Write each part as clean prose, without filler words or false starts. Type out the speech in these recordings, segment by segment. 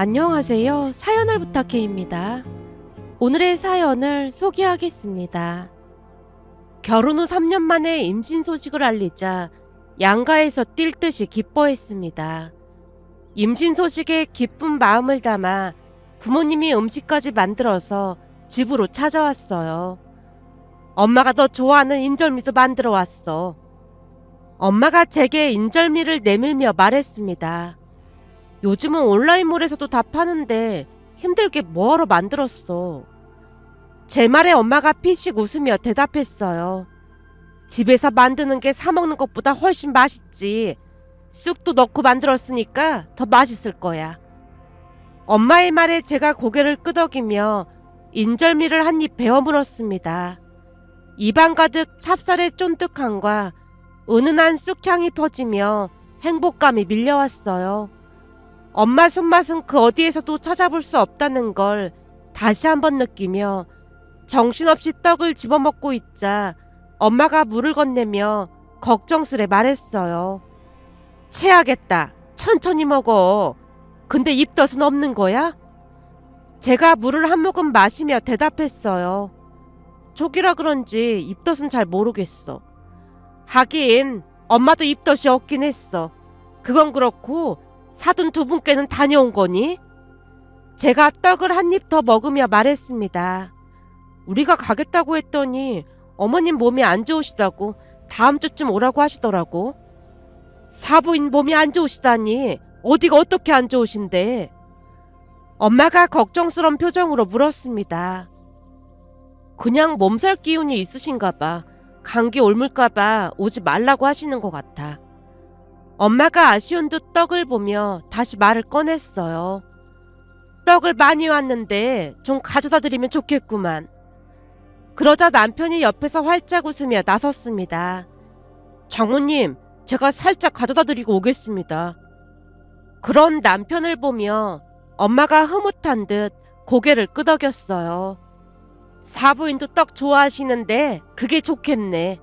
안녕하세요. 사연을 부탁해입니다. 오늘의 사연을 소개하겠습니다. 결혼 후 3년 만에 임신 소식을 알리자 양가에서 뛸 듯이 기뻐했습니다. 임신 소식에 기쁜 마음을 담아 부모님이 음식까지 만들어서 집으로 찾아왔어요. 엄마가 너 좋아하는 인절미도 만들어 왔어. 엄마가 제게 인절미를 내밀며 말했습니다. 요즘은 온라인몰에서도 다 파는데 힘들게 뭐하러 만들었어. 제 말에 엄마가 피식 웃으며 대답했어요. 집에서 만드는 게 사 먹는 것보다 훨씬 맛있지. 쑥도 넣고 만들었으니까 더 맛있을 거야. 엄마의 말에 제가 고개를 끄덕이며 인절미를 한 입 베어 물었습니다. 입안 가득 찹쌀의 쫀득함과 은은한 쑥향이 퍼지며 행복감이 밀려왔어요. 엄마 손맛은 그 어디에서도 찾아볼 수 없다는 걸 다시 한번 느끼며 정신없이 떡을 집어먹고 있자 엄마가 물을 건네며 걱정스레 말했어요. 체하겠다. 천천히 먹어. 근데 입덧은 없는 거야? 제가 물을 한 모금 마시며 대답했어요. 초기라 그런지 입덧은 잘 모르겠어. 하긴 엄마도 입덧이 없긴 했어. 그건 그렇고 사돈 두 분께는 다녀온 거니? 제가 떡을 한 입 더 먹으며 말했습니다. 우리가 가겠다고 했더니 어머님 몸이 안 좋으시다고 다음 주쯤 오라고 하시더라고. 사부인 몸이 안 좋으시다니 어디가 어떻게 안 좋으신데? 엄마가 걱정스러운 표정으로 물었습니다. 그냥 몸살 기운이 있으신가 봐. 감기 옮을까 봐 오지 말라고 하시는 것 같아. 엄마가 아쉬운 듯 떡을 보며 다시 말을 꺼냈어요. 떡을 많이 왔는데 좀 가져다 드리면 좋겠구만. 그러자 남편이 옆에서 활짝 웃으며 나섰습니다. 장모님, 제가 살짝 가져다 드리고 오겠습니다. 그런 남편을 보며 엄마가 흐뭇한 듯 고개를 끄덕였어요. 사부인도 떡 좋아하시는데 그게 좋겠네.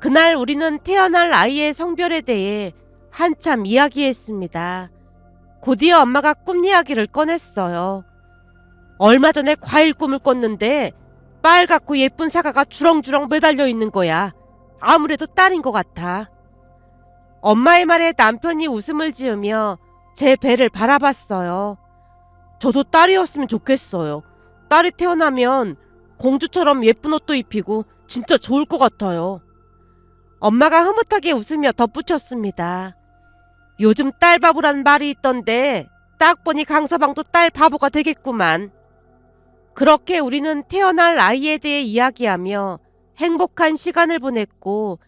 그날 우리는 태어날 아이의 성별에 대해 한참 이야기했습니다. 곧이어 엄마가 꿈 이야기를 꺼냈어요. 얼마 전에 과일 꿈을 꿨는데 빨갛고 예쁜 사과가 주렁주렁 매달려 있는 거야. 아무래도 딸인 것 같아. 엄마의 말에 남편이 웃음을 지으며 제 배를 바라봤어요. 저도 딸이었으면 좋겠어요. 딸이 태어나면 공주처럼 예쁜 옷도 입히고 진짜 좋을 것 같아요. 엄마가 흐뭇하게 웃으며 덧붙였습니다. 요즘 딸 바보라는 말이 있던데 딱 보니 강서방도 딸 바보가 되겠구만. 그렇게 우리는 태어날 아이에 대해 이야기하며 행복한 시간을 보냈고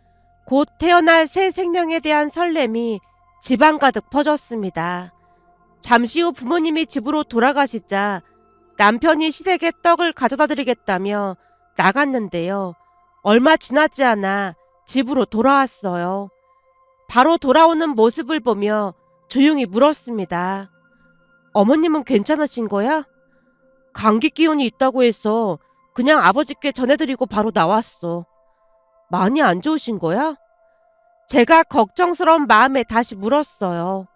곧 태어날 새 생명에 대한 설렘이 집안 가득 퍼졌습니다. 잠시 후 부모님이 집으로 돌아가시자 남편이 시댁에 떡을 가져다 드리겠다며 나갔는데요. 얼마 지나지 않아 집으로 돌아왔어요. 바로 돌아오는 모습을 보며 조용히 물었습니다. 어머님은 괜찮으신 거야? 감기 기운이 있다고 해서 그냥 아버지께 전해드리고 바로 나왔어. 많이 안 좋으신 거야? 제가 걱정스러운 마음에 다시 물었어요.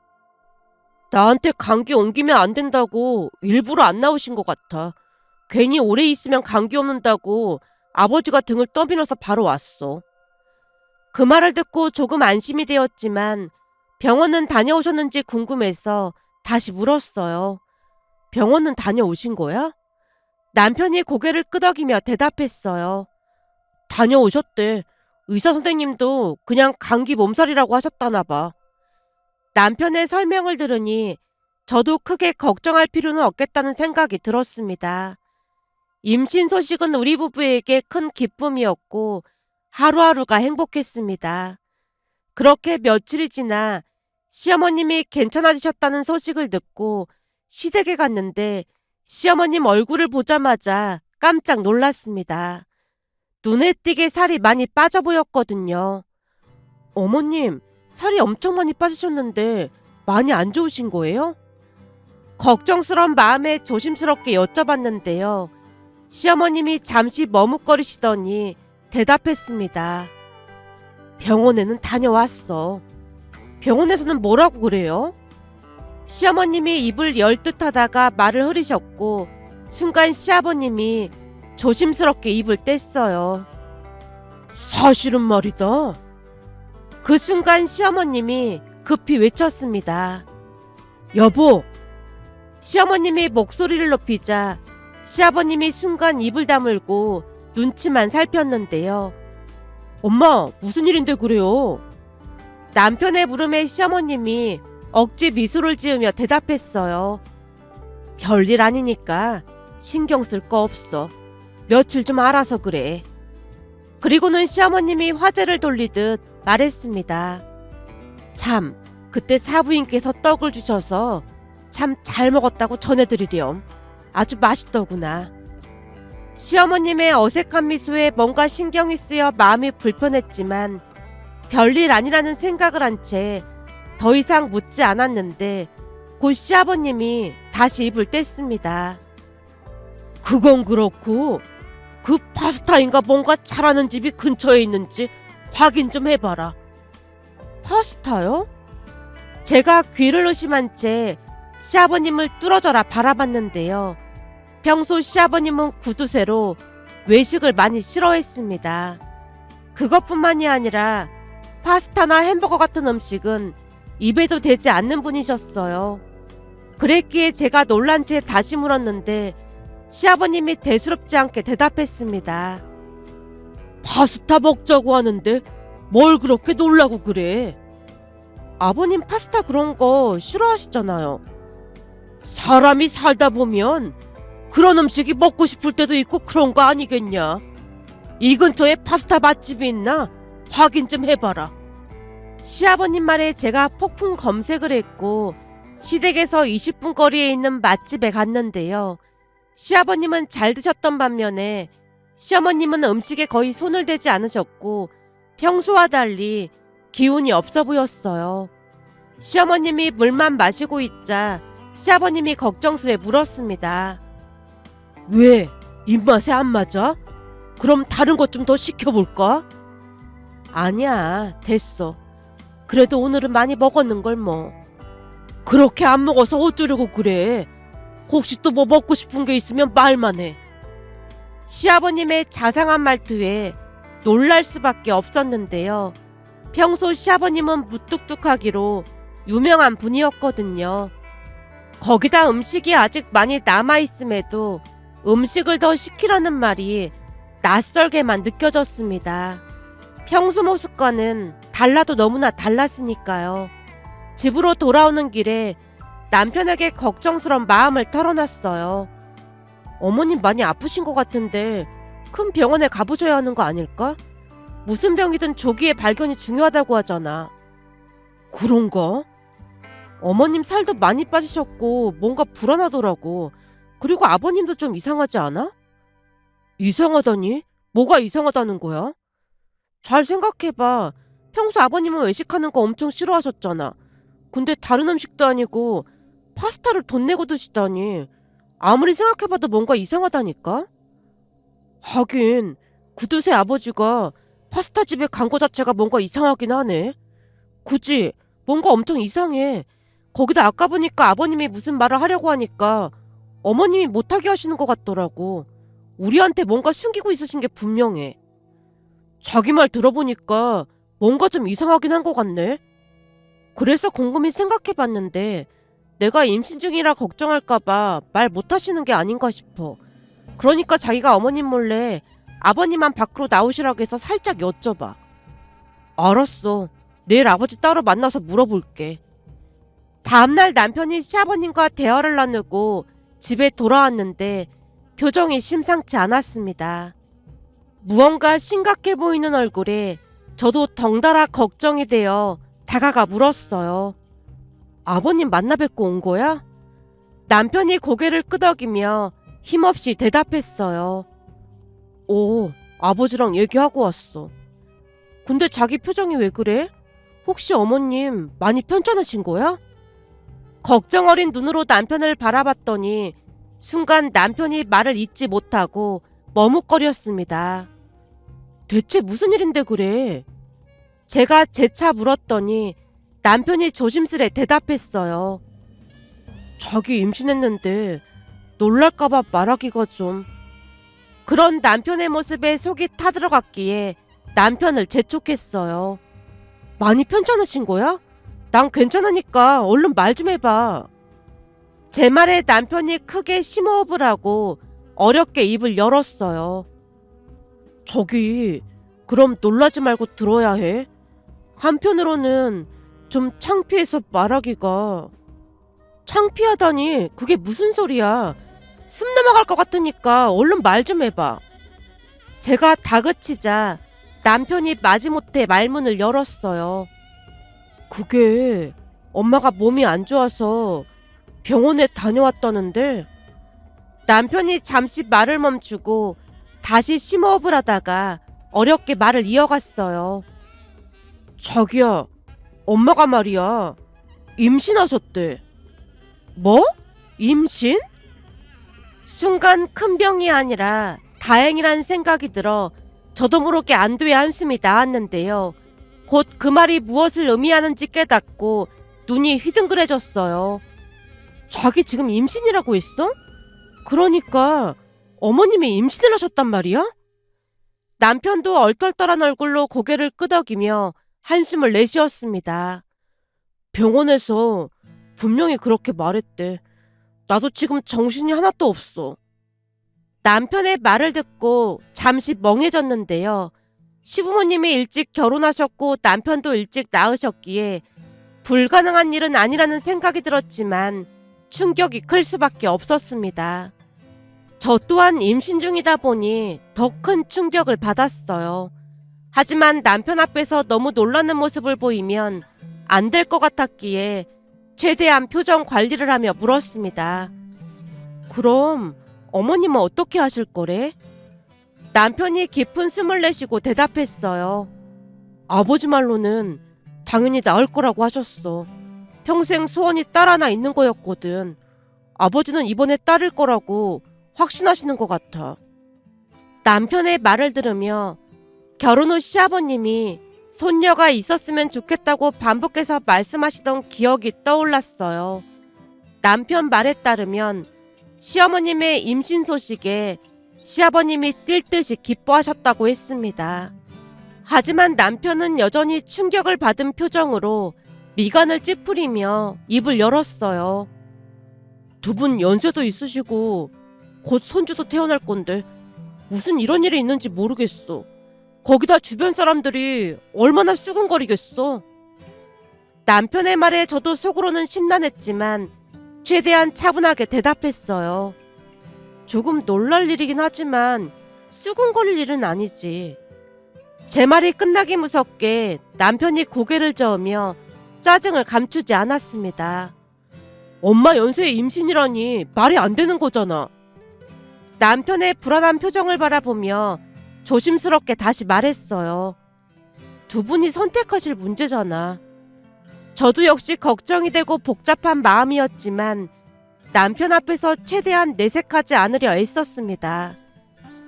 나한테 감기 옮기면 안 된다고 일부러 안 나오신 것 같아. 괜히 오래 있으면 감기 옮는다고 아버지가 등을 떠밀어서 바로 왔어. 그 말을 듣고 조금 안심이 되었지만 병원은 다녀오셨는지 궁금해서 다시 물었어요. 병원은 다녀오신 거야? 남편이 고개를 끄덕이며 대답했어요. 다녀오셨대. 의사 선생님도 그냥 감기 몸살이라고 하셨다나 봐. 남편의 설명을 들으니 저도 크게 걱정할 필요는 없겠다는 생각이 들었습니다. 임신 소식은 우리 부부에게 큰 기쁨이었고 하루하루가 행복했습니다. 그렇게 며칠이 지나 시어머님이 괜찮아지셨다는 소식을 듣고 시댁에 갔는데 시어머님 얼굴을 보자마자 깜짝 놀랐습니다. 눈에 띄게 살이 많이 빠져 보였거든요. 어머님, 살이 엄청 많이 빠지셨는데 많이 안 좋으신 거예요? 걱정스러운 마음에 조심스럽게 여쭤봤는데요. 시어머님이 잠시 머뭇거리시더니 대답했습니다. 병원에는 다녀왔어. 병원에서는 뭐라고 그래요? 시어머님이 입을 열 듯하다가 말을 흐리셨고 순간 시아버님이 조심스럽게 입을 뗐어요. 사실은 말이다. 그 순간 시어머님이 급히 외쳤습니다. 여보! 시어머님이 목소리를 높이자 시아버님이 순간 입을 다물고 눈치만 살폈는데요. 엄마, 무슨 일인데 그래요? 남편의 물음에 시어머님이 억지 미소를 지으며 대답했어요. 별일 아니니까 신경 쓸 거 없어. 며칠 좀 알아서 그래. 그리고는 시어머님이 화제를 돌리듯 말했습니다. 참, 그때 사부인께서 떡을 주셔서 참 잘 먹었다고 전해드리렴. 아주 맛있더구나. 시어머님의 어색한 미소에 뭔가 신경이 쓰여 마음이 불편했지만 별일 아니라는 생각을 한 채 더 이상 묻지 않았는데 곧 시아버님이 다시 입을 뗐습니다. 그건 그렇고 그 파스타인가 뭔가 잘하는 집이 근처에 있는지 확인 좀 해봐라. 파스타요? 제가 귀를 의심한 채 시아버님을 뚫어져라 바라봤는데요. 평소 시아버님은 구두쇠로 외식을 많이 싫어했습니다. 그것뿐만이 아니라 파스타나 햄버거 같은 음식은 입에도 대지 않는 분이셨어요. 그랬기에 제가 놀란 채 다시 물었는데 시아버님이 대수롭지 않게 대답했습니다. 파스타 먹자고 하는데 뭘 그렇게 놀라고 그래? 아버님 파스타 그런 거 싫어하시잖아요. 사람이 살다 보면 그런 음식이 먹고 싶을 때도 있고 그런 거 아니겠냐? 이 근처에 파스타 맛집이 있나? 확인 좀 해봐라. 시아버님 말에 제가 폭풍 검색을 했고 시댁에서 20분 거리에 있는 맛집에 갔는데요. 시아버님은 잘 드셨던 반면에 시어머님은 음식에 거의 손을 대지 않으셨고 평소와 달리 기운이 없어 보였어요. 시어머님이 물만 마시고 있자 시아버님이 걱정스레 물었습니다. 왜? 입맛에 안 맞아? 그럼 다른 것 좀 더 시켜볼까? 아니야, 됐어. 그래도 오늘은 많이 먹었는걸 뭐. 그렇게 안 먹어서 어쩌려고 그래? 혹시 또 뭐 먹고 싶은 게 있으면 말만 해. 시아버님의 자상한 말투에 놀랄 수밖에 없었는데요. 평소 시아버님은 무뚝뚝하기로 유명한 분이었거든요. 거기다 음식이 아직 많이 남아있음에도 음식을 더 시키려는 말이 낯설게만 느껴졌습니다. 평소 모습과는 달라도 너무나 달랐으니까요. 집으로 돌아오는 길에 남편에게 걱정스런 마음을 털어놨어요. 어머님 많이 아프신 것 같은데 큰 병원에 가보셔야 하는 거 아닐까? 무슨 병이든 조기에 발견이 중요하다고 하잖아. 그런가? 어머님 살도 많이 빠지셨고 뭔가 불안하더라고. 그리고 아버님도 좀 이상하지 않아? 이상하다니? 뭐가 이상하다는 거야? 잘 생각해봐. 평소 아버님은 외식하는 거 엄청 싫어하셨잖아. 근데 다른 음식도 아니고 파스타를 돈 내고 드시다니. 아무리 생각해봐도 뭔가 이상하다니까? 하긴 구두쇠 아버지가 파스타 집에 간 거 자체가 뭔가 이상하긴 하네. 그치? 뭔가 엄청 이상해. 거기다 아까 보니까 아버님이 무슨 말을 하려고 하니까 어머님이 못하게 하시는 것 같더라고. 우리한테 뭔가 숨기고 있으신 게 분명해. 자기 말 들어보니까 뭔가 좀 이상하긴 한 것 같네. 그래서 곰곰이 생각해봤는데 내가 임신 중이라 걱정할까봐 말 못하시는 게 아닌가 싶어. 그러니까 자기가 어머님 몰래 아버님만 밖으로 나오시라고 해서 살짝 여쭤봐. 알았어. 내일 아버지 따로 만나서 물어볼게. 다음날 남편이 시아버님과 대화를 나누고 집에 돌아왔는데 표정이 심상치 않았습니다. 무언가 심각해 보이는 얼굴에 저도 덩달아 걱정이 되어 다가가 물었어요. 아버님 만나 뵙고 온 거야? 남편이 고개를 끄덕이며 힘없이 대답했어요. 오, 아버지랑 얘기하고 왔어. 근데 자기 표정이 왜 그래? 혹시 어머님 많이 편찮으신 거야? 걱정 어린 눈으로 남편을 바라봤더니 순간 남편이 말을 잇지 못하고 머뭇거렸습니다. 대체 무슨 일인데 그래? 제가 재차 물었더니 남편이 조심스레 대답했어요. 자기 임신했는데 놀랄까봐 말하기가 좀. 그런 남편의 모습에 속이 타들어갔기에 남편을 재촉했어요. 많이 편찮으신 거야? 난 괜찮으니까 얼른 말 좀 해봐. 제 말에 남편이 크게 심호흡을 하고 어렵게 입을 열었어요. 저기, 그럼 놀라지 말고 들어야 해. 한편으로는 좀 창피해서 말하기가. 창피하다니, 그게 무슨 소리야. 숨 넘어갈 것 같으니까 얼른 말 좀 해봐. 제가 다그치자 남편이 마지못해 말문을 열었어요. 그게 엄마가 몸이 안 좋아서 병원에 다녀왔다는데. 남편이 잠시 말을 멈추고 다시 심호흡을 하다가 어렵게 말을 이어갔어요. 자기야, 엄마가 말이야, 임신하셨대. 뭐? 임신? 순간 큰 병이 아니라 다행이란 생각이 들어 저도 모르게 안도의 한숨이 나왔는데요. 곧 그 말이 무엇을 의미하는지 깨닫고 눈이 휘둥그레졌어요. 자기 지금 임신이라고 했어? 그러니까 어머님이 임신을 하셨단 말이야? 남편도 얼떨떨한 얼굴로 고개를 끄덕이며 한숨을 내쉬었습니다. 병원에서 분명히 그렇게 말했대. 나도 지금 정신이 하나도 없어. 남편의 말을 듣고 잠시 멍해졌는데요. 시부모님이 일찍 결혼하셨고 남편도 일찍 낳으셨기에 불가능한 일은 아니라는 생각이 들었지만 충격이 클 수밖에 없었습니다. 저 또한 임신 중이다 보니 더 큰 충격을 받았어요. 하지만 남편 앞에서 너무 놀라는 모습을 보이면 안 될 것 같았기에 최대한 표정 관리를 하며 물었습니다. 그럼 어머님은 어떻게 하실 거래? 남편이 깊은 숨을 내쉬고 대답했어요. 아버지 말로는 당연히 나을 거라고 하셨어. 평생 소원이 딸 하나 있는 거였거든. 아버지는 이번에 딸일 거라고 확신하시는 것 같아. 남편의 말을 들으며 결혼 후 시아버님이 손녀가 있었으면 좋겠다고 반복해서 말씀하시던 기억이 떠올랐어요. 남편 말에 따르면 시어머님의 임신 소식에 시아버님이 뛸 듯이 기뻐하셨다고 했습니다. 하지만 남편은 여전히 충격을 받은 표정으로 미간을 찌푸리며 입을 열었어요. 두 분 연세도 있으시고 곧 손주도 태어날 건데 무슨 이런 일이 있는지 모르겠어. 거기다 주변 사람들이 얼마나 수근거리겠어. 남편의 말에 저도 속으로는 심란했지만 최대한 차분하게 대답했어요. 조금 놀랄 일이긴 하지만 수근거릴 일은 아니지. 제 말이 끝나기 무섭게 남편이 고개를 저으며 짜증을 감추지 않았습니다. 엄마 연세에 임신이라니 말이 안 되는 거잖아. 남편의 불안한 표정을 바라보며 조심스럽게 다시 말했어요. 두 분이 선택하실 문제잖아. 저도 역시 걱정이 되고 복잡한 마음이었지만 남편 앞에서 최대한 내색하지 않으려 애썼습니다.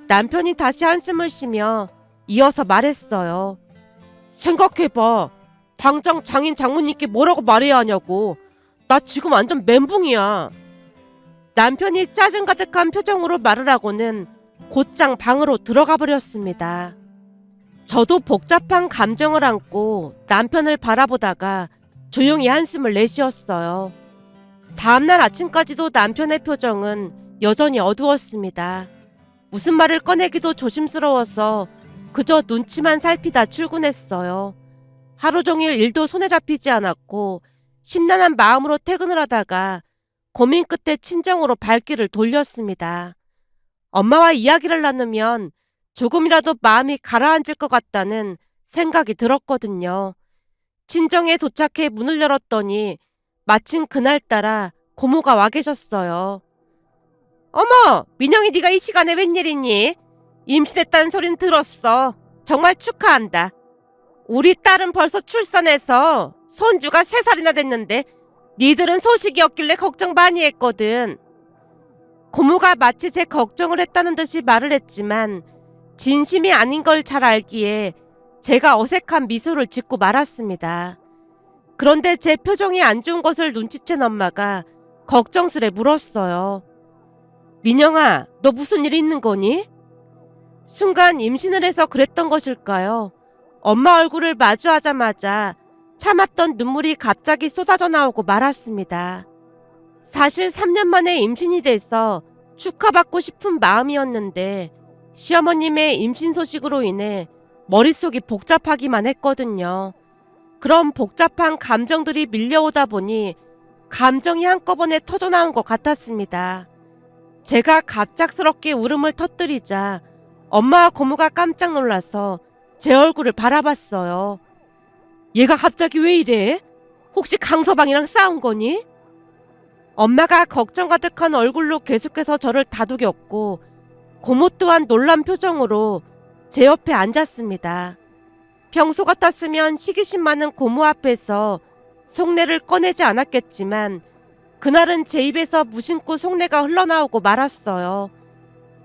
남편이 다시 한숨을 쉬며 이어서 말했어요. 생각해봐. 당장 장인 장모님께 뭐라고 말해야 하냐고. 나 지금 완전 멘붕이야. 남편이 짜증 가득한 표정으로 말을 하고는 곧장 방으로 들어가 버렸습니다. 저도 복잡한 감정을 안고 남편을 바라보다가 조용히 한숨을 내쉬었어요. 다음날 아침까지도 남편의 표정은 여전히 어두웠습니다. 무슨 말을 꺼내기도 조심스러워서 그저 눈치만 살피다 출근했어요. 하루 종일 일도 손에 잡히지 않았고 심란한 마음으로 퇴근을 하다가 고민 끝에 친정으로 발길을 돌렸습니다. 엄마와 이야기를 나누면 조금이라도 마음이 가라앉을 것 같다는 생각이 들었거든요. 친정에 도착해 문을 열었더니 마침 그날따라 고모가 와 계셨어요. 어머, 민영이 네가 이 시간에 웬일이니? 임신했다는 소린 들었어. 정말 축하한다. 우리 딸은 벌써 출산해서 손주가 3살이나 됐는데 니들은 소식이 없길래 걱정 많이 했거든. 고모가 마치 제 걱정을 했다는 듯이 말을 했지만 진심이 아닌 걸 잘 알기에 제가 어색한 미소를 짓고 말았습니다. 그런데 제 표정이 안 좋은 것을 눈치챈 엄마가 걱정스레 물었어요. 민영아, 너 무슨 일 있는 거니? 순간 임신을 해서 그랬던 것일까요? 엄마 얼굴을 마주하자마자 참았던 눈물이 갑자기 쏟아져 나오고 말았습니다. 사실 3년 만에 임신이 돼서 축하받고 싶은 마음이었는데 시어머님의 임신 소식으로 인해 머릿속이 복잡하기만 했거든요. 그런 복잡한 감정들이 밀려오다 보니 감정이 한꺼번에 터져나온 것 같았습니다. 제가 갑작스럽게 울음을 터뜨리자 엄마와 고모가 깜짝 놀라서 제 얼굴을 바라봤어요. 얘가 갑자기 왜 이래? 혹시 강서방이랑 싸운 거니? 엄마가 걱정 가득한 얼굴로 계속해서 저를 다독였고 고모 또한 놀란 표정으로 제 옆에 앉았습니다. 평소 같았으면 시기심 많은 고모 앞에서 속내를 꺼내지 않았겠지만 그날은 제 입에서 무심코 속내가 흘러나오고 말았어요.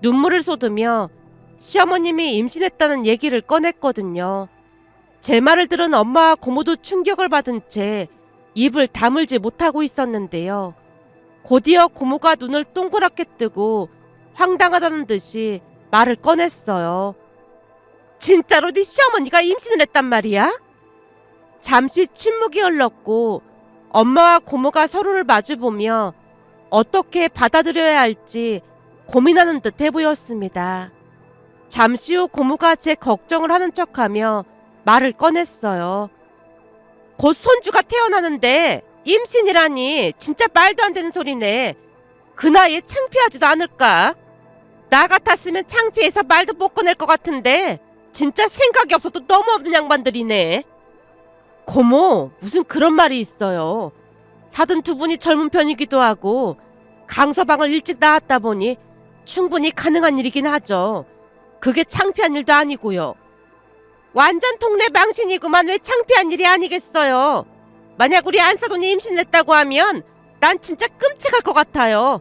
눈물을 쏟으며 시어머님이 임신했다는 얘기를 꺼냈거든요. 제 말을 들은 엄마와 고모도 충격을 받은 채 입을 다물지 못하고 있었는데요. 곧이어 고모가 눈을 동그랗게 뜨고 황당하다는 듯이 말을 꺼냈어요. 진짜로 네 시어머니가 임신을 했단 말이야? 잠시 침묵이 흘렀고 엄마와 고모가 서로를 마주보며 어떻게 받아들여야 할지 고민하는 듯해 보였습니다. 잠시 후 고모가 제 걱정을 하는 척하며 말을 꺼냈어요. 곧 손주가 태어나는데 임신이라니 진짜 말도 안 되는 소리네. 그 나이에 창피하지도 않을까? 나 같았으면 창피해서 말도 못 꺼낼 것 같은데 진짜 생각이 없어도 너무 없는 양반들이네. 고모, 무슨 그런 말이 있어요. 사돈 두 분이 젊은 편이기도 하고 강서방을 일찍 낳았다 보니 충분히 가능한 일이긴 하죠. 그게 창피한 일도 아니고요. 완전 동네 망신이구만. 왜 창피한 일이 아니겠어요. 만약 우리 안사돈이 임신을 했다고 하면 난 진짜 끔찍할 것 같아요.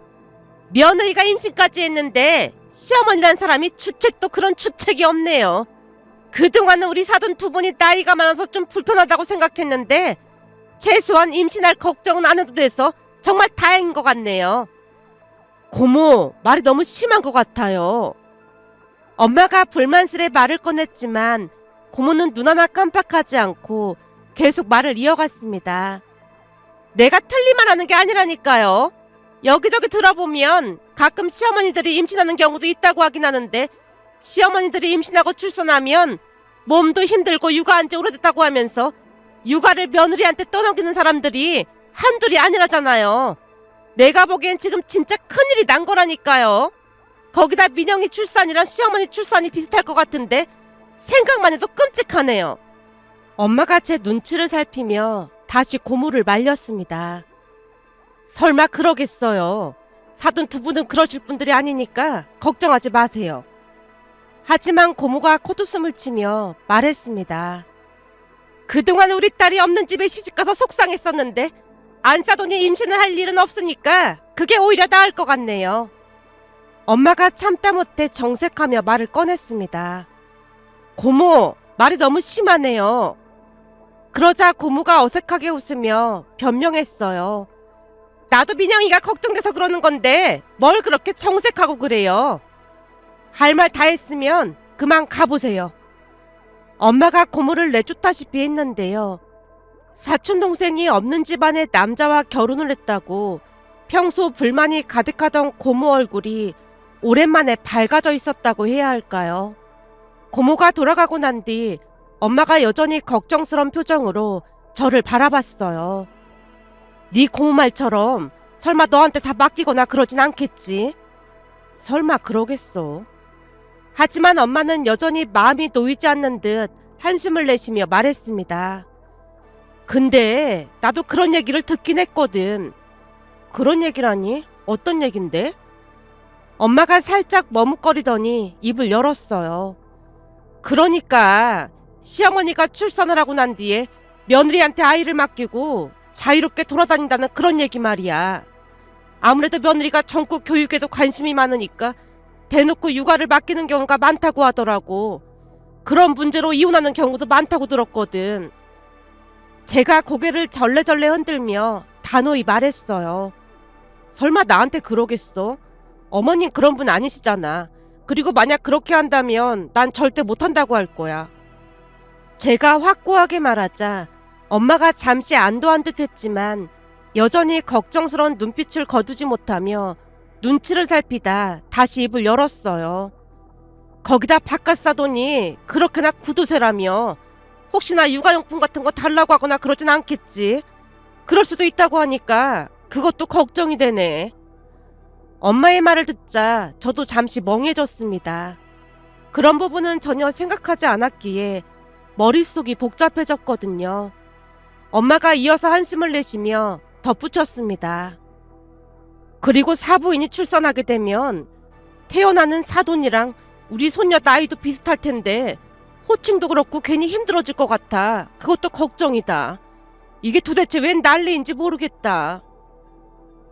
며느리가 임신까지 했는데 시어머니란 사람이 주책도 그런 주책이 없네요. 그동안은 우리 사돈 두 분이 나이가 많아서 좀 불편하다고 생각했는데 최소한 임신할 걱정은 안 해도 돼서 정말 다행인 것 같네요. 고모, 말이 너무 심한 것 같아요. 엄마가 불만스레 말을 꺼냈지만 고모는 눈 하나 깜빡하지 않고 계속 말을 이어갔습니다. 내가 틀린 말 하는 게 아니라니까요. 여기저기 들어보면 가끔 시어머니들이 임신하는 경우도 있다고 하긴 하는데 시어머니들이 임신하고 출산하면 몸도 힘들고 육아한 지 오래됐다고 하면서 육아를 며느리한테 떠넘기는 사람들이 한둘이 아니라잖아요. 내가 보기엔 지금 진짜 큰일이 난 거라니까요. 거기다 민영이 출산이랑 시어머니 출산이 비슷할 것 같은데 생각만 해도 끔찍하네요. 엄마가 제 눈치를 살피며 다시 고모를 말렸습니다. 설마 그러겠어요. 사돈 두 분은 그러실 분들이 아니니까 걱정하지 마세요. 하지만 고모가 콧웃음을 치며 말했습니다. 그동안 우리 딸이 없는 집에 시집가서 속상했었는데 안사돈이 임신을 할 일은 없으니까 그게 오히려 나을 것 같네요. 엄마가 참다 못해 정색하며 말을 꺼냈습니다. 고모, 말이 너무 심하네요. 그러자 고모가 어색하게 웃으며 변명했어요. 나도 민영이가 걱정돼서 그러는 건데 뭘 그렇게 정색하고 그래요. 할 말 다 했으면 그만 가보세요. 엄마가 고모를 내쫓다시피 했는데요. 사촌동생이 없는 집안의 남자와 결혼을 했다고 평소 불만이 가득하던 고모 얼굴이 오랜만에 밝아져 있었다고 해야 할까요? 고모가 돌아가고 난 뒤 엄마가 여전히 걱정스러운 표정으로 저를 바라봤어요. 네 고모 말처럼 설마 너한테 다 맡기거나 그러진 않겠지? 설마 그러겠어. 하지만 엄마는 여전히 마음이 놓이지 않는 듯 한숨을 내쉬며 말했습니다. 근데 나도 그런 얘기를 듣긴 했거든. 그런 얘기라니? 어떤 얘긴데? 엄마가 살짝 머뭇거리더니 입을 열었어요. 그러니까 시어머니가 출산을 하고 난 뒤에 며느리한테 아이를 맡기고 자유롭게 돌아다닌다는 그런 얘기 말이야. 아무래도 며느리가 전국 교육에도 관심이 많으니까 대놓고 육아를 맡기는 경우가 많다고 하더라고. 그런 문제로 이혼하는 경우도 많다고 들었거든. 제가 고개를 절레절레 흔들며 단호히 말했어요. 설마 나한테 그러겠어? 어머님 그런 분 아니시잖아. 그리고 만약 그렇게 한다면 난 절대 못한다고 할 거야. 제가 확고하게 말하자 엄마가 잠시 안도한 듯 했지만 여전히 걱정스러운 눈빛을 거두지 못하며 눈치를 살피다 다시 입을 열었어요. 거기다 바깥 사돈이 그렇게나 구두쇠라며 혹시나 육아용품 같은 거 달라고 하거나 그러진 않겠지. 그럴 수도 있다고 하니까 그것도 걱정이 되네. 엄마의 말을 듣자 저도 잠시 멍해졌습니다. 그런 부분은 전혀 생각하지 않았기에 머릿속이 복잡해졌거든요. 엄마가 이어서 한숨을 내쉬며 덧붙였습니다. 그리고 사부인이 출산하게 되면 태어나는 사돈이랑 우리 손녀 나이도 비슷할 텐데 호칭도 그렇고 괜히 힘들어질 것 같아. 그것도 걱정이다. 이게 도대체 웬 난리인지 모르겠다.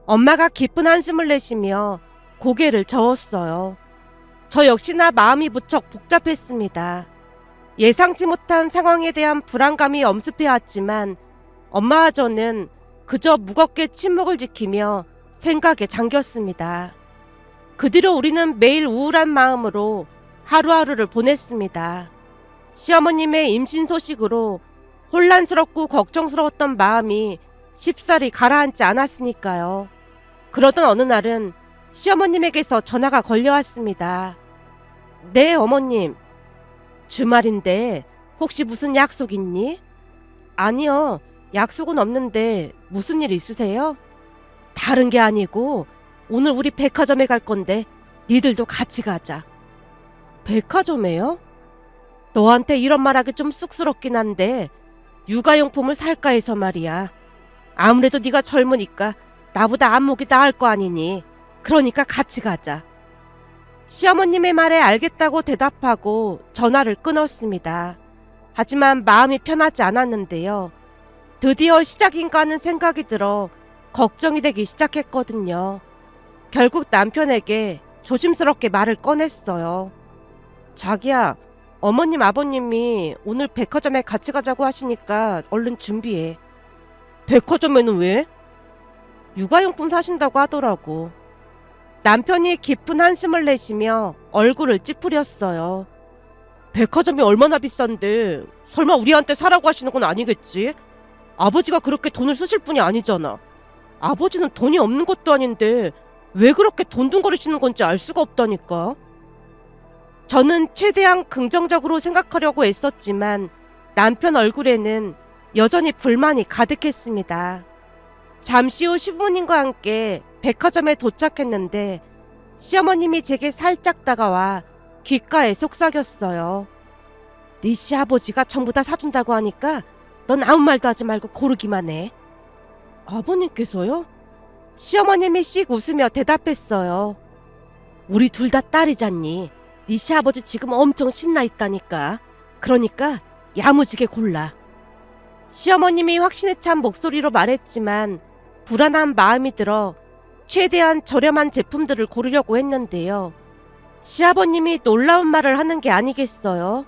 엄마가 깊은 한숨을 내쉬며 고개를 저었어요. 저 역시나 마음이 무척 복잡했습니다. 예상치 못한 상황에 대한 불안감이 엄습해왔지만 엄마와 저는 그저 무겁게 침묵을 지키며 생각에 잠겼습니다. 그 뒤로 우리는 매일 우울한 마음으로 하루하루를 보냈습니다. 시어머님의 임신 소식으로 혼란스럽고 걱정스러웠던 마음이 쉽사리 가라앉지 않았으니까요. 그러던 어느 날은 시어머님에게서 전화가 걸려왔습니다. 네, 어머님. 주말인데 혹시 무슨 약속 있니? 아니요, 약속은 없는데 무슨 일 있으세요? 다른 게 아니고 오늘 우리 백화점에 갈 건데 니들도 같이 가자. 백화점에요? 너한테 이런 말하기 좀 쑥스럽긴 한데 육아용품을 살까 해서 말이야. 아무래도 네가 젊으니까 나보다 안목이 나을 거 아니니. 그러니까 같이 가자. 시어머님의 말에 알겠다고 대답하고 전화를 끊었습니다. 하지만 마음이 편하지 않았는데요. 드디어 시작인가 하는 생각이 들어 걱정이 되기 시작했거든요. 결국 남편에게 조심스럽게 말을 꺼냈어요. 자기야, 어머님 아버님이 오늘 백화점에 같이 가자고 하시니까 얼른 준비해. 백화점에는 왜? 육아용품 사신다고 하더라고. 남편이 깊은 한숨을 내쉬며 얼굴을 찌푸렸어요. 백화점이 얼마나 비싼데 설마 우리한테 사라고 하시는 건 아니겠지? 아버지가 그렇게 돈을 쓰실 분이 아니잖아. 아버지는 돈이 없는 것도 아닌데 왜 그렇게 돈둥거리시는 건지 알 수가 없다니까. 저는 최대한 긍정적으로 생각하려고 애썼지만 남편 얼굴에는 여전히 불만이 가득했습니다. 잠시 후 시부모님과 함께 백화점에 도착했는데 시어머님이 제게 살짝 다가와 귓가에 속삭였어요. 네 시아버지가 전부 다 사준다고 하니까 넌 아무 말도 하지 말고 고르기만 해. 아버님께서요? 시어머님이 씩 웃으며 대답했어요. 우리 둘 다 딸이잖니. 네 시아버지 지금 엄청 신나 있다니까. 그러니까 야무지게 골라. 시어머님이 확신에 찬 목소리로 말했지만 불안한 마음이 들어 최대한 저렴한 제품들을 고르려고 했는데요. 시아버님이 놀라운 말을 하는 게 아니겠어요.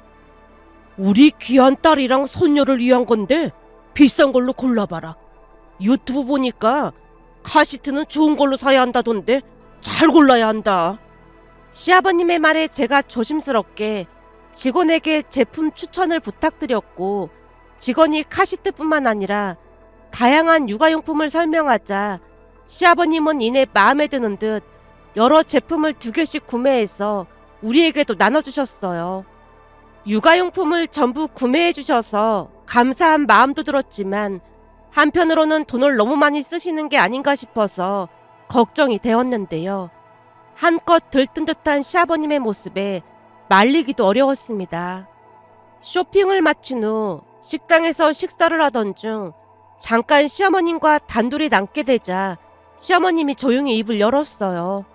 우리 귀한 딸이랑 손녀를 위한 건데 비싼 걸로 골라봐라. 유튜브 보니까 카시트는 좋은 걸로 사야 한다던데 잘 골라야 한다. 시아버님의 말에 제가 조심스럽게 직원에게 제품 추천을 부탁드렸고 직원이 카시트뿐만 아니라 다양한 육아용품을 설명하자 시아버님은 이내 마음에 드는 듯 여러 제품을 2개씩 구매해서 우리에게도 나눠주셨어요. 육아용품을 전부 구매해 주셔서 감사한 마음도 들었지만 한편으로는 돈을 너무 많이 쓰시는 게 아닌가 싶어서 걱정이 되었는데요. 한껏 들뜬 듯한 시아버님의 모습에 말리기도 어려웠습니다. 쇼핑을 마친 후 식당에서 식사를 하던 중 잠깐 시어머님과 단둘이 남게 되자 시어머님이 조용히 입을 열었어요.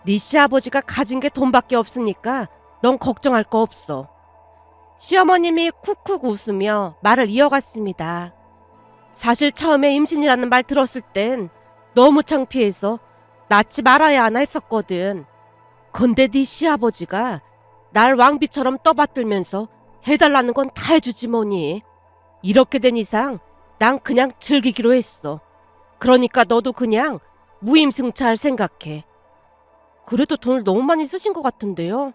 네 시아버지가 가진 게 돈밖에 없으니까 넌 걱정할 거 없어. 시어머님이 쿡쿡 웃으며 말을 이어갔습니다. 사실 처음에 임신이라는 말 들었을 땐 너무 창피해서 낳지 말아야 하나 했었거든. 근데 네 시아버지가 날 왕비처럼 떠받들면서 해달라는 건 다 해주지 뭐니. 이렇게 된 이상 난 그냥 즐기기로 했어. 그러니까 너도 그냥 무임승차할 생각해. 그래도 돈을 너무 많이 쓰신 것 같은데요.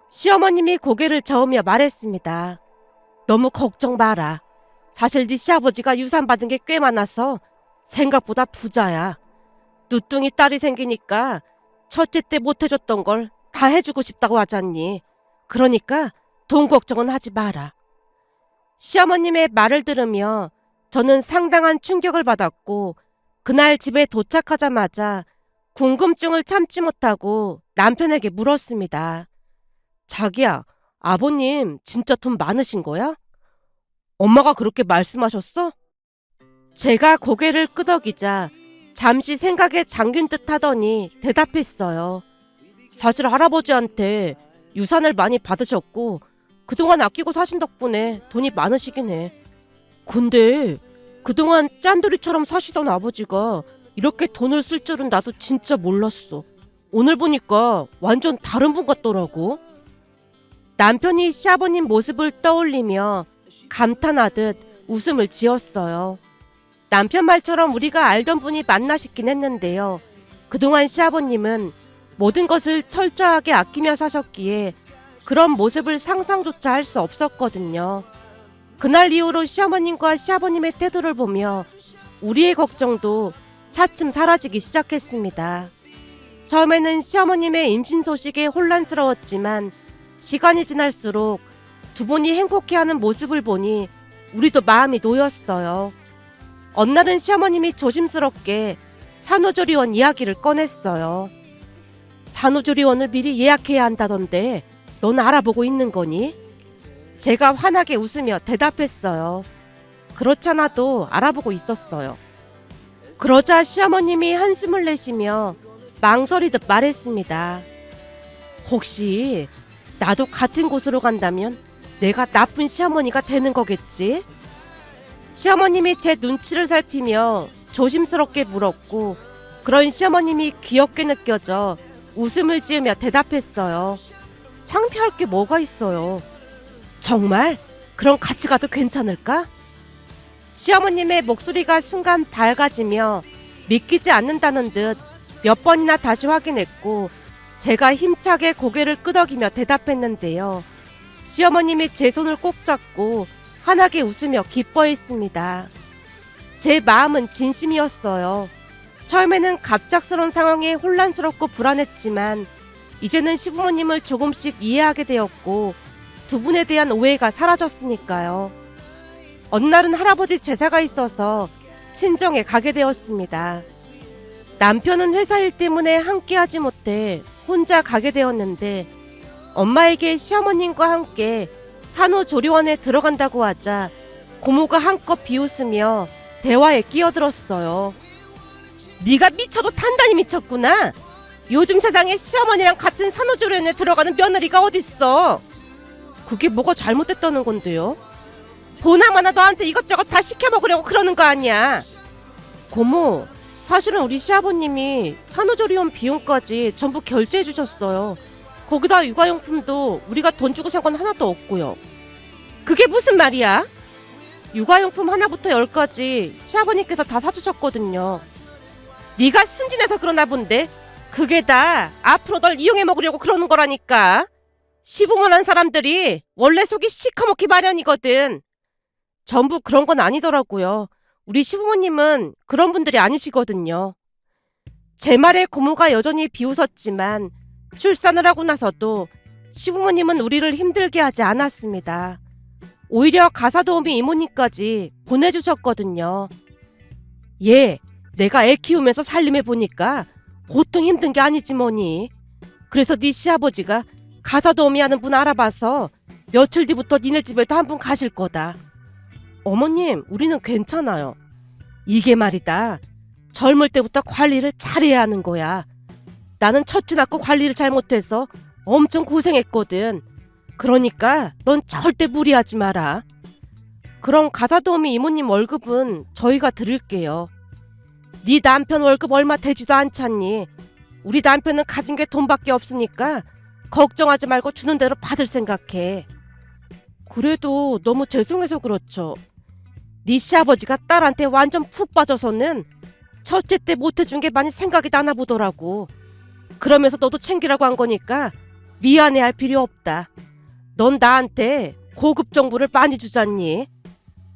시어머님이 고개를 저으며 말했습니다. 너무 걱정 마라. 사실 네 시아버지가 유산 받은 게 꽤 많아서 생각보다 부자야. 누뚱이 딸이 생기니까 첫째 때 못 해줬던 걸 다 해주고 싶다고 하잖니. 그러니까 돈 걱정은 하지 마라. 시어머님의 말을 들으며 저는 상당한 충격을 받았고 그날 집에 도착하자마자 궁금증을 참지 못하고 남편에게 물었습니다. 자기야, 아버님 진짜 돈 많으신 거야? 엄마가 그렇게 말씀하셨어? 제가 고개를 끄덕이자 잠시 생각에 잠긴 듯 하더니 대답했어요. 사실 할아버지한테 유산을 많이 받으셨고 그동안 아끼고 사신 덕분에 돈이 많으시긴 해. 근데 그동안 짠돌이처럼 사시던 아버지가 이렇게 돈을 쓸 줄은 나도 진짜 몰랐어. 오늘 보니까 완전 다른 분 같더라고. 남편이 시아버님 모습을 떠올리며 감탄하듯 웃음을 지었어요. 남편 말처럼 우리가 알던 분이 맞나 싶긴 했는데요. 그동안 시아버님은 모든 것을 철저하게 아끼며 사셨기에 그런 모습을 상상조차 할 수 없었거든요. 그날 이후로 시어머님과 시아버님의 태도를 보며 우리의 걱정도 차츰 사라지기 시작했습니다. 처음에는 시어머님의 임신 소식에 혼란스러웠지만 시간이 지날수록 두 분이 행복해하는 모습을 보니 우리도 마음이 놓였어요. 어느 날은 시어머님이 조심스럽게 산후조리원 이야기를 꺼냈어요. 산후조리원을 미리 예약해야 한다던데 넌 알아보고 있는 거니? 제가 환하게 웃으며 대답했어요. 그렇잖아도 알아보고 있었어요. 그러자 시어머님이 한숨을 내쉬며 망설이듯 말했습니다. 혹시 나도 같은 곳으로 간다면 내가 나쁜 시어머니가 되는 거겠지? 시어머님이 제 눈치를 살피며 조심스럽게 물었고 그런 시어머님이 귀엽게 느껴져 웃음을 지으며 대답했어요. 창피할 게 뭐가 있어요. 정말? 그럼 같이 가도 괜찮을까? 시어머님의 목소리가 순간 밝아지며 믿기지 않는다는 듯 몇 번이나 다시 확인했고 제가 힘차게 고개를 끄덕이며 대답했는데요. 시어머님이 제 손을 꼭 잡고 환하게 웃으며 기뻐했습니다. 제 마음은 진심이었어요. 처음에는 갑작스러운 상황에 혼란스럽고 불안했지만 이제는 시부모님을 조금씩 이해하게 되었고 두 분에 대한 오해가 사라졌으니까요. 어느 날은 할아버지 제사가 있어서 친정에 가게 되었습니다. 남편은 회사 일 때문에 함께하지 못해 혼자 가게 되었는데 엄마에게 시어머님과 함께 산후조리원에 들어간다고 하자 고모가 한껏 비웃으며 대화에 끼어들었어요. 네가 미쳐도 단단히 미쳤구나. 요즘 세상에 시어머니랑 같은 산후조리원에 들어가는 며느리가 어딨어. 그게 뭐가 잘못됐다는 건데요? 보나마나 너한테 이것저것 다 시켜먹으려고 그러는 거 아니야. 고모, 사실은 우리 시아버님이 산후조리원 비용까지 전부 결제해 주셨어요. 거기다 육아용품도 우리가 돈 주고 산 건 하나도 없고요. 그게 무슨 말이야? 육아용품 하나부터 10까지 시아버님께서 다 사주셨거든요. 네가 순진해서 그러나 본데 그게 다 앞으로 널 이용해 먹으려고 그러는 거라니까. 시부모란 사람들이 원래 속이 시커멓기 마련이거든. 전부 그런 건 아니더라고요. 우리 시부모님은 그런 분들이 아니시거든요. 제 말에 고모가 여전히 비웃었지만 출산을 하고 나서도 시부모님은 우리를 힘들게 하지 않았습니다. 오히려 가사도우미 이모님까지 보내주셨거든요. 예, 내가 애 키우면서 살림해보니까 보통 힘든 게 아니지 뭐니. 그래서 네 시아버지가 가사도우미 하는 분 알아봐서 며칠 뒤부터 니네 집에도 한 분 가실 거다. 어머님, 우리는 괜찮아요. 이게 말이다. 젊을 때부터 관리를 잘해야 하는 거야. 나는 첫째 낳고 관리를 잘못해서 엄청 고생했거든. 그러니까 넌 절대 무리하지 마라. 그럼 가사도우미 이모님 월급은 저희가 드릴게요. 네 남편 월급 얼마 되지도 않잖니. 우리 남편은 가진 게 돈밖에 없으니까 걱정하지 말고 주는 대로 받을 생각해. 그래도 너무 죄송해서 그렇죠. 네 시아버지가 딸한테 완전 푹 빠져서는 첫째 때 못해준 게 많이 생각이 나나 보더라고. 그러면서 너도 챙기라고 한 거니까 미안해할 필요 없다. 넌 나한테 고급 정보를 많이 주잖니.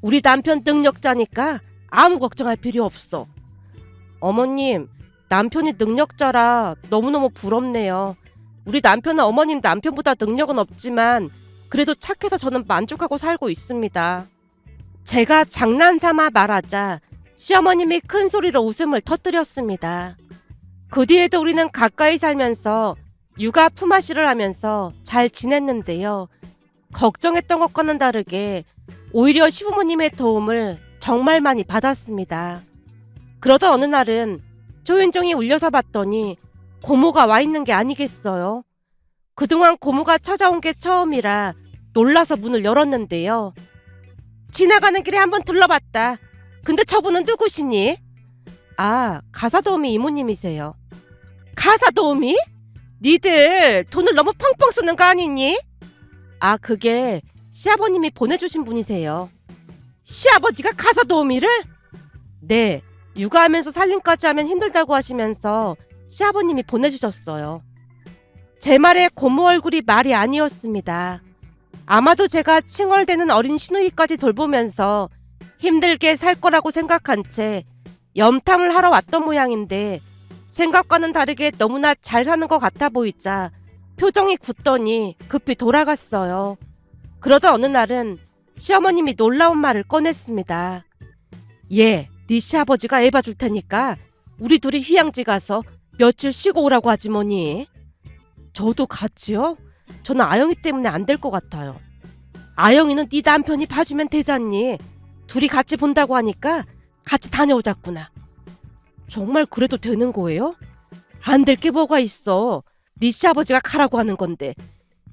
우리 남편 능력자니까 아무 걱정할 필요 없어. 어머님, 남편이 능력자라 너무너무 부럽네요. 우리 남편은 어머님 남편보다 능력은 없지만 그래도 착해서 저는 만족하고 살고 있습니다. 제가 장난삼아 말하자 시어머님이 큰 소리로 웃음을 터뜨렸습니다. 그 뒤에도 우리는 가까이 살면서 육아 품앗이를 하면서 잘 지냈는데요. 걱정했던 것과는 다르게 오히려 시부모님의 도움을 정말 많이 받았습니다. 그러다 어느 날은 초인종이 울려서 봤더니 고모가 와 있는 게 아니겠어요. 그동안 고모가 찾아온 게 처음이라 놀라서 문을 열었는데요. 지나가는 길에 한번 들러봤다. 근데 저분은 누구시니? 아, 가사도우미 이모님이세요. 가사도우미? 니들 돈을 너무 펑펑 쓰는 거 아니니? 아, 그게 시아버님이 보내주신 분이세요. 시아버지가 가사도우미를? 네, 육아하면서 살림까지 하면 힘들다고 하시면서 시아버님이 보내주셨어요. 제 말에 고모 얼굴이 말이 아니었습니다. 아마도 제가 칭얼대는 어린 시누이까지 돌보면서 힘들게 살 거라고 생각한 채 염탐을 하러 왔던 모양인데 생각과는 다르게 너무나 잘 사는 것 같아 보이자 표정이 굳더니 급히 돌아갔어요. 그러다 어느 날은 시어머님이 놀라운 말을 꺼냈습니다. 네 시아버지가 애 봐줄 테니까 우리 둘이 휴양지 가서 며칠 쉬고 오라고 하지 뭐니. 저도 같이요? 저는 아영이 때문에 안 될 것 같아요. 아영이는 네 남편이 봐주면 되잖니. 둘이 같이 본다고 하니까 같이 다녀오자꾸나. 정말 그래도 되는 거예요? 안 될 게 뭐가 있어. 네 시아버지가 가라고 하는 건데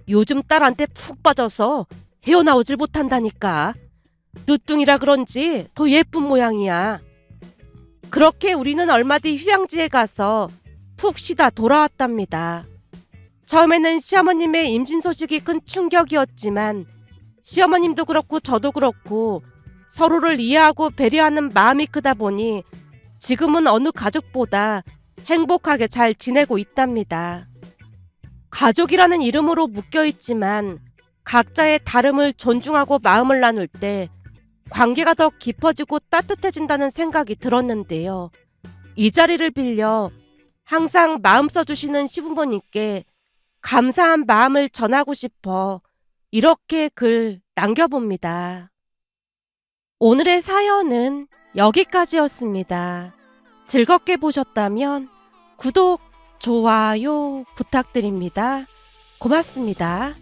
요즘 딸한테 푹 빠져서 헤어나오질 못한다니까. 늦둥이라 그런지 더 예쁜 모양이야. 그렇게 우리는 얼마 뒤 휴양지에 가서 푹 쉬다 돌아왔답니다. 처음에는 시어머님의 임신 소식이 큰 충격이었지만 시어머님도 그렇고 저도 그렇고 서로를 이해하고 배려하는 마음이 크다 보니 지금은 어느 가족보다 행복하게 잘 지내고 있답니다. 가족이라는 이름으로 묶여있지만 각자의 다름을 존중하고 마음을 나눌 때 관계가 더 깊어지고 따뜻해진다는 생각이 들었는데요. 이 자리를 빌려 항상 마음 써주시는 시부모님께 감사한 마음을 전하고 싶어 이렇게 글 남겨봅니다. 오늘의 사연은 여기까지였습니다. 즐겁게 보셨다면 구독, 좋아요 부탁드립니다. 고맙습니다.